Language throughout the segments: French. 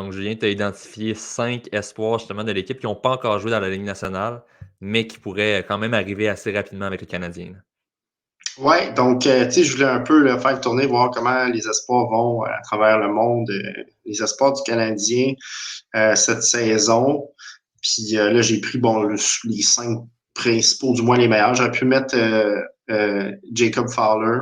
Donc, Julien, tu as identifié 5 espoirs justement de l'équipe qui n'ont pas encore joué dans la Ligue nationale, mais qui pourraient quand même arriver assez rapidement avec le Canadien. Ouais, donc, tu sais, je voulais un peu là, faire tourner, voir comment les espoirs vont à travers le monde, les espoirs du Canadien cette saison. Puis là, j'ai pris les 5 principaux, du moins les meilleurs. J'aurais pu mettre Jacob Fowler,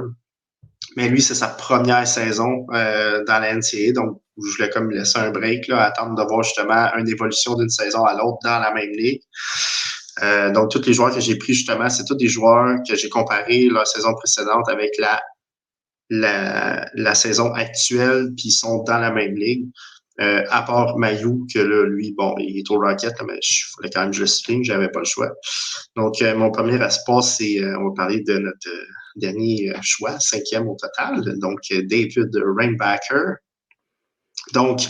mais lui, c'est sa première saison dans la NCAA, donc je voulais comme laisser un break, là, attendre de voir justement une évolution d'une saison à l'autre dans la même ligue. Donc, tous les joueurs que j'ai pris, justement, c'est tous des joueurs que j'ai comparés leur saison précédente avec la saison actuelle, puis ils sont dans la même ligue. À part Mayou, que là, lui, bon, il est au Rocket, là, mais il fallait quand même que je le souligne, j'avais pas le choix. Donc, mon premier espoir, c'est, on va parler de notre dernier choix, 5e au total, donc David Rainbacker. Donc,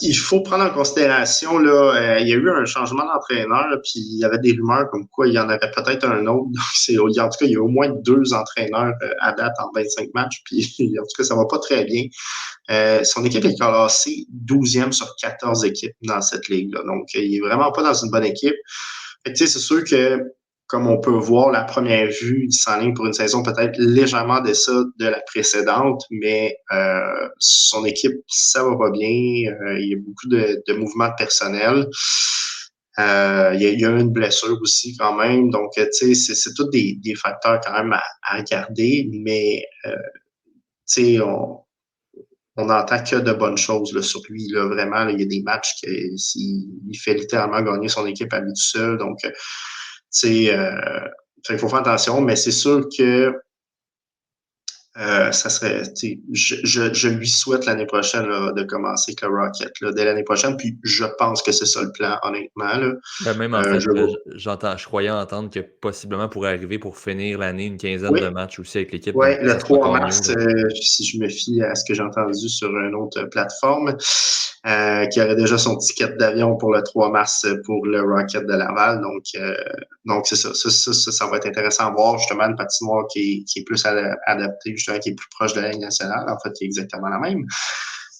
il faut prendre en considération, là, il y a eu un changement d'entraîneur, là, puis il y avait des rumeurs comme quoi il y en avait peut-être un autre. Donc, en tout cas, il y a au moins 2 entraîneurs à date en 25 matchs, puis en tout cas, ça va pas très bien. Son équipe est classée 12e sur 14 équipes dans cette ligue-là. Donc, il est vraiment pas dans une bonne équipe. Fait que, tu sais, c'est sûr que, comme on peut voir, la première vue, il s'enligne pour une saison peut-être légèrement de ça de la précédente, mais son équipe, ça va pas bien. Il y a beaucoup de mouvements de personnel. Il y a eu une blessure aussi quand même. Donc, tu sais, c'est tous des facteurs quand même à regarder, mais tu sais, on n'entend que de bonnes choses là, sur lui. Là, vraiment, là, il y a des matchs qu'il fait littéralement gagner son équipe à lui tout seul. Donc, tu sais, il faut faire attention, mais c'est sûr que ça serait, je lui souhaite l'année prochaine là, de commencer avec le Rocket là, dès l'année prochaine. Puis je pense que c'est ça le plan, honnêtement. Là. Ben, même en fait, Je vais... je croyais entendre que possiblement pourrait arriver pour finir l'année une quinzaine Oui, de matchs aussi avec l'équipe, donc ouais, le ça sera 3 encore mieux. mars, si je me fie à ce que j'ai entendu sur une autre plateforme, qui aurait déjà son ticket d'avion pour le 3 mars pour le Rocket de Laval. Donc c'est ça. Ça va être intéressant à voir, justement, une patinoire qui est plus adaptée, justement, qui est plus proche de la Ligue nationale, en fait, qui est exactement la même.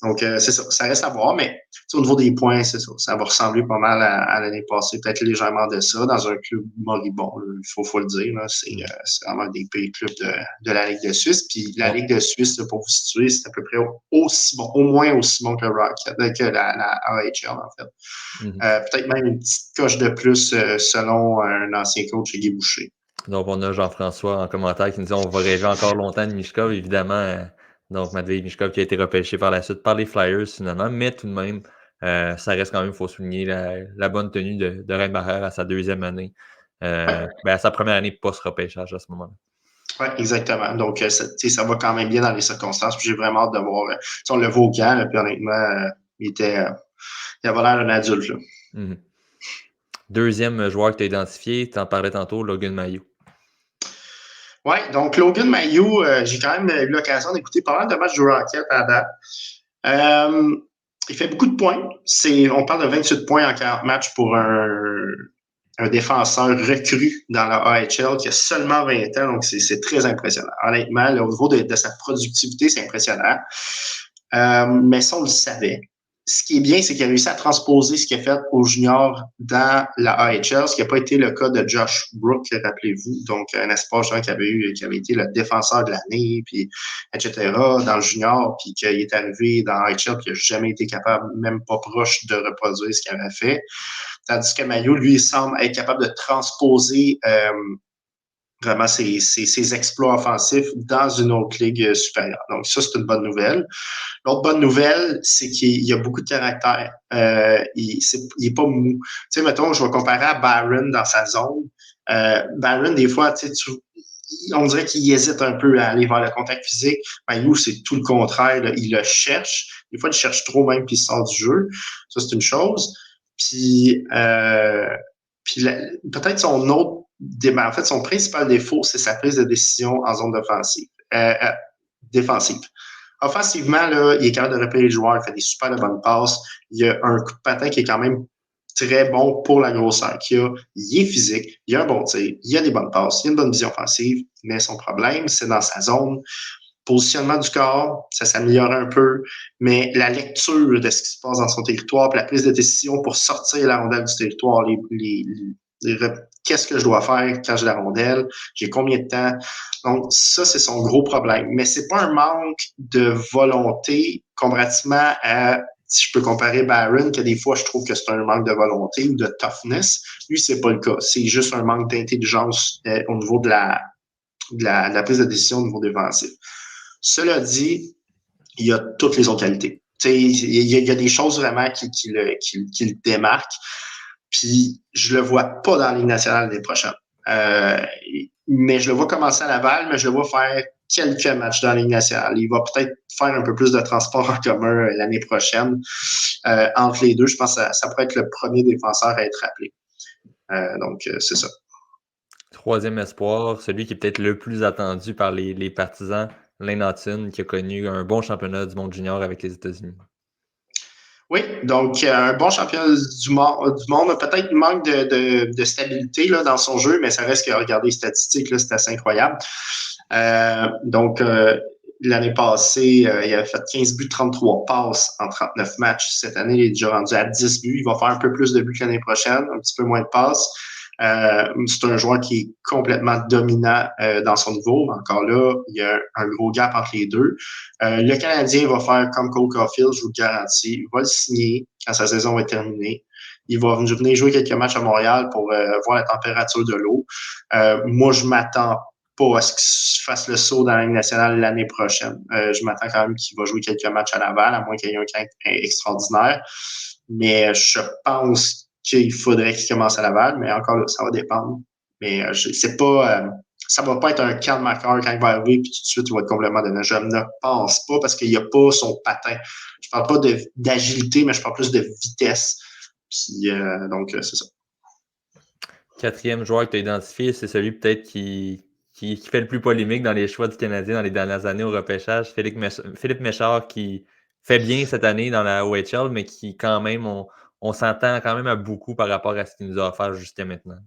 Donc, c'est ça. Ça reste à voir, mais au niveau des points, c'est ça. Ça va ressembler pas mal à l'année passée, peut-être légèrement de ça, dans un club moribond. Il faut le dire. Là, c'est vraiment des pays clubs de la Ligue de Suisse. Puis la Bon, Ligue de Suisse, là, pour vous situer, c'est à peu près aussi bon, au moins aussi bon que le Rocket, que la AHL, en fait. mhm. Peut-être même une petite coche de plus selon un ancien coach, Guy Boucher. Donc, on a Jean-François en commentaire qui nous dit on va rêver encore longtemps de Mishkov, évidemment. Donc, Matvei Mishkov qui a été repêché par la suite par les Flyers finalement, mais tout de même, ça reste quand même, il faut souligner la bonne tenue de Reinbacher à sa deuxième année. Ouais. À sa première année post-repêchage à ce moment-là. Oui, exactement. Donc, ça va quand même bien dans les circonstances. Puis j'ai vraiment hâte de voir. On le voit au camp, là, puis honnêtement, il avait l'air d'un adulte. Là. Mhm. Deuxième joueur que tu as identifié, tu en parlais tantôt, Logan Mailloux. Oui, donc Logan Mayou, j'ai quand même eu l'occasion d'écouter pas mal de matchs du Rocket à date. Il fait beaucoup de points. On parle de 28 points en 40 matchs pour un défenseur recru dans la AHL qui a seulement 20 ans, donc c'est très impressionnant. Honnêtement, là, au niveau de sa productivité, c'est impressionnant. Mais ça, on le savait. Ce qui est bien, c'est qu'il a réussi à transposer ce qu'il a fait aux juniors dans la AHL, ce qui n'a pas été le cas de Josh Brook, rappelez-vous, donc un espoir qui avait été le défenseur de l'année, puis etc. dans le junior, puis qu'il est arrivé dans la AHL, puis qu'il n'a jamais été capable, même pas proche de reproduire ce qu'il avait fait. Tandis que Maillot, lui, il semble être capable de transposer vraiment ses exploits offensifs dans une autre ligue supérieure. Donc ça, c'est une bonne nouvelle. L'autre bonne nouvelle, c'est qu'il y a beaucoup de caractère. Il est pas mou. Tu sais, mettons, je vais comparer à Byron dans sa zone. Byron, des fois, on dirait qu'il hésite un peu à aller vers le contact physique. Maillot, c'est tout le contraire. Là. Il le cherche. Des fois, il cherche trop même, puis il sort du jeu. Ça, c'est une chose. Puis peut-être son autre en fait, son principal défaut, c'est sa prise de décision en zone défensive. Offensivement, là, il est capable de repérer les joueurs, il fait des super de bonnes passes. Il a un coup de patin qui est quand même très bon pour la grosseur qu'il a. Il est physique, il a un bon tir, il a des bonnes passes, il a une bonne vision offensive, mais son problème, c'est dans sa zone. positionnement du corps, ça s'améliore un peu, mais la lecture de ce qui se passe dans son territoire, puis la prise de décision pour sortir la rondelle du territoire, qu'est-ce que je dois faire quand j'ai la rondelle, j'ai combien de temps. Donc, ça, c'est son gros problème. Mais c'est pas un manque de volonté comparativement à, si je peux comparer Barron, que des fois, je trouve que c'est un manque de volonté ou de toughness. Lui, c'est pas le cas. C'est juste un manque d'intelligence au niveau de la prise de décision au niveau défensif. Cela dit, il y a toutes les autres qualités. Il y a des choses vraiment qui le démarquent. Puis, je le vois pas dans la Ligue nationale l'année prochaine. Mais je le vois commencer à Laval, mais je le vois faire quelques matchs dans la Ligue nationale. Il va peut-être faire un peu plus de transport en commun l'année prochaine. Entre les deux, je pense que ça pourrait être le premier défenseur à être appelé. Donc, c'est ça. Troisième espoir, celui qui est peut-être le plus attendu par les partisans, Lane Hutton, qui a connu un bon championnat du monde junior avec les États-Unis. Oui, donc un bon champion du monde, peut-être manque de stabilité là, dans son jeu, mais ça reste que regarder les statistiques, là, c'est assez incroyable. Donc, l'année passée, il avait fait 15 buts, 33 passes en 39 matchs. Cette année, il est déjà rendu à 10 buts. Il va faire un peu plus de buts que l'année prochaine, un petit peu moins de passes. C'est un joueur qui est complètement dominant dans son niveau. Encore là, il y a un gros gap entre les deux. Le Canadien va faire comme Cole Caulfield, je vous le garantis. Il va le signer quand sa saison est terminée. Il va venir jouer quelques matchs à Montréal pour voir la température de l'eau. Moi, je m'attends pas à ce qu'il fasse le saut dans la Ligue nationale l'année prochaine. Je m'attends quand même qu'il va jouer quelques matchs à Laval, à moins qu'il y ait un camp extraordinaire. Mais je pense qu'il faudrait qu'il commence à Laval, mais encore là, ça va dépendre. Mais c'est pas, ça va pas être un camp de marqueur quand il va arriver, puis tout de suite, il va être complètement donné. Je ne pense pas, parce qu'il n'y a pas son patin. Je parle pas d'agilité, mais je parle plus de vitesse. Puis, donc, c'est ça. Quatrième joueur que tu as identifié, c'est celui peut-être qui fait le plus polémique dans les choix du Canadien dans les dernières années au repêchage, Philippe Méchard, qui fait bien cette année dans la OHL, mais qui quand même, on s'entend quand même à beaucoup par rapport à ce qu'il nous a offert jusqu'à maintenant.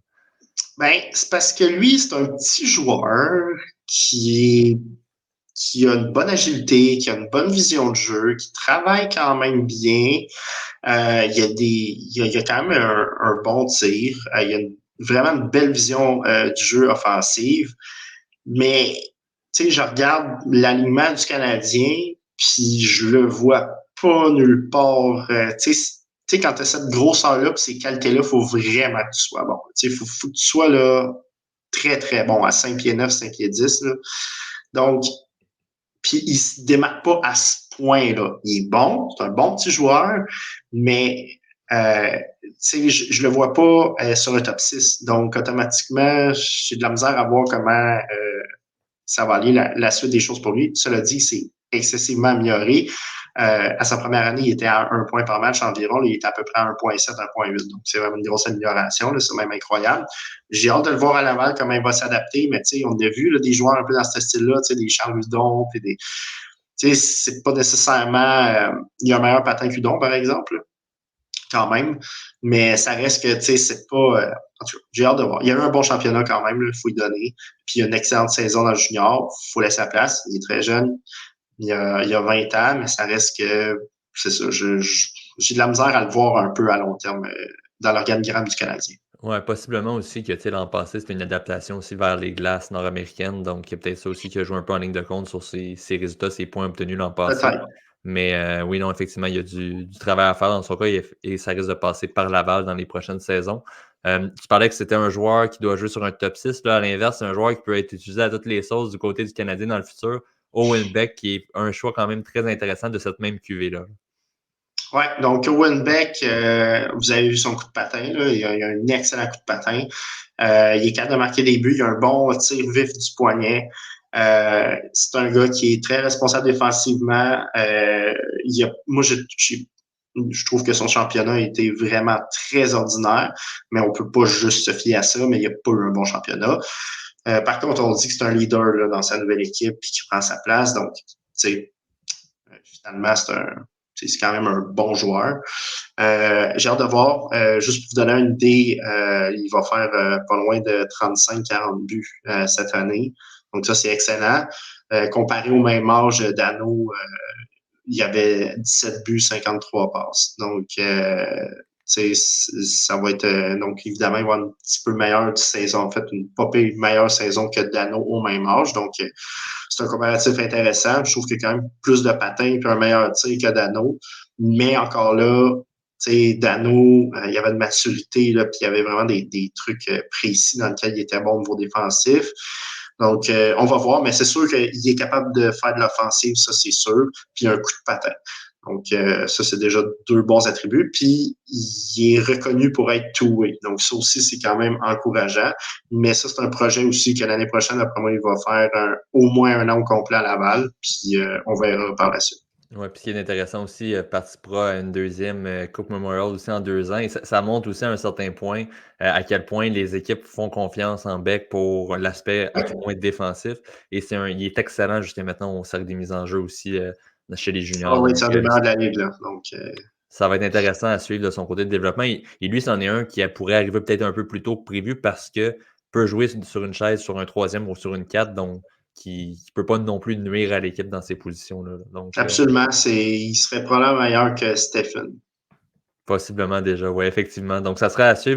Ben, c'est parce que lui, c'est un petit joueur qui a une bonne agilité, qui a une bonne vision de jeu, qui travaille quand même bien. Il y a quand même un bon tir. Il y a vraiment une belle vision du jeu offensif. Mais, tu sais, je regarde l'alignement du Canadien, puis je le vois pas nulle part. Tu sais, quand tu as cette grosseur-là, puis ces qualités-là, il faut vraiment que tu sois bon. Tu sais, faut que tu sois là très, très bon, à 5 pieds 9, 5 pieds 10. Là. Donc, puis il se démarque pas à ce point-là. Il est bon, c'est un bon petit joueur, mais je le vois pas sur le top 6. Donc, automatiquement, j'ai de la misère à voir comment ça va aller la suite des choses pour lui. Cela dit, c'est excessivement amélioré. À sa première année, il était à 1 point par match environ. Là, il était à peu près à 1,7, 1,8. Donc, c'est vraiment une grosse amélioration. Là, c'est même incroyable. J'ai hâte de le voir à Laval, comment il va s'adapter. Mais tu sais, on a vu là, des joueurs un peu dans ce style-là, tu sais, des Charles Hudon, puis des. Tu sais, c'est pas nécessairement. Il y a un meilleur patin qu'Hudon, par exemple, là, quand même. Mais ça reste que, tu sais, c'est pas. En tout cas, j'ai hâte de voir. Il y a eu un bon championnat quand même, il faut y donner. Puis il y a une excellente saison dans le junior. Il faut laisser sa place. Il est très jeune. Il y a 20 ans, mais ça reste que, c'est ça, j'ai de la misère à le voir un peu à long terme dans l'organigramme du Canadien. Ouais, possiblement aussi que l'an passé, c'était une adaptation aussi vers les glaces nord-américaines. Donc, il y a peut-être ça aussi qui a joué un peu en ligne de compte sur ses résultats, ses points obtenus l'an passé. Peut-être. Mais oui, non, effectivement, il y a du travail à faire dans son cas et ça risque de passer par Laval dans les prochaines saisons. Tu parlais que c'était un joueur qui doit jouer sur un top 6. Là, à l'inverse, c'est un joueur qui peut être utilisé à toutes les sauces du côté du Canadien dans le futur. Owen Beck, qui est un choix quand même très intéressant de cette même QV-là. Ouais, donc Owen Beck, vous avez vu son coup de patin, là, il a un excellent coup de patin. Il est capable de marquer des buts, il a un bon tir vif du poignet. C'est un gars qui est très responsable défensivement. Moi, je trouve que son championnat a été vraiment très ordinaire, mais on peut pas juste se fier à ça, mais il a pas eu un bon championnat. Par contre, on dit que c'est un leader là, dans sa nouvelle équipe et qui prend sa place. Donc, tu sais, finalement, c'est quand même un bon joueur. J'ai hâte de voir. Juste pour vous donner une idée, il va faire pas loin de 35-40 buts cette année. Donc ça, c'est excellent. Comparé au même âge, Dano, il y avait 17 buts, 53 passes. Donc, ça va être... donc, évidemment, il va avoir une petit peu meilleure saison. En fait, une pas pire meilleure saison que Dano au même âge. Donc, c'est un comparatif intéressant. Je trouve qu'il y a quand même plus de patins et un meilleur tir que Dano. Mais encore là, Dano, il y avait de maturité, là, puis il y avait vraiment des trucs précis dans lesquels il était bon au niveau défensif. Donc, on va voir, mais c'est sûr qu'il est capable de faire de l'offensive, ça c'est sûr, puis un coup de patin. Donc, ça, c'est déjà 2 bons attributs. Puis, il est reconnu pour être two-way. Donc, ça aussi, c'est quand même encourageant. Mais ça, c'est un projet aussi que l'année prochaine, après moi, il va faire au moins 1 an au complet à Laval. Puis, on verra par la suite. Ouais, puis ce qui est intéressant aussi, participera à une deuxième Coupe Memorial aussi en 2 ans. Et ça montre aussi à un certain point à quel point les équipes font confiance en Beck pour l'aspect à tout point défensif. Et il est excellent jusqu'à maintenant au cercle des mises en jeu aussi chez les Ah juniors. oui, Donc, c'est un des meilleurs de la Ligue, là. Donc, ça va être intéressant à suivre de son côté de développement. Et lui, c'en est un qui pourrait arriver peut-être un peu plus tôt que prévu parce que peut jouer sur une chaise, sur un troisième ou sur une 4, donc qui ne peut pas non plus nuire à l'équipe dans ces positions-là. Donc, absolument, il serait probablement meilleur que Stephen. possiblement déjà, oui, effectivement. Donc, ça serait à suivre.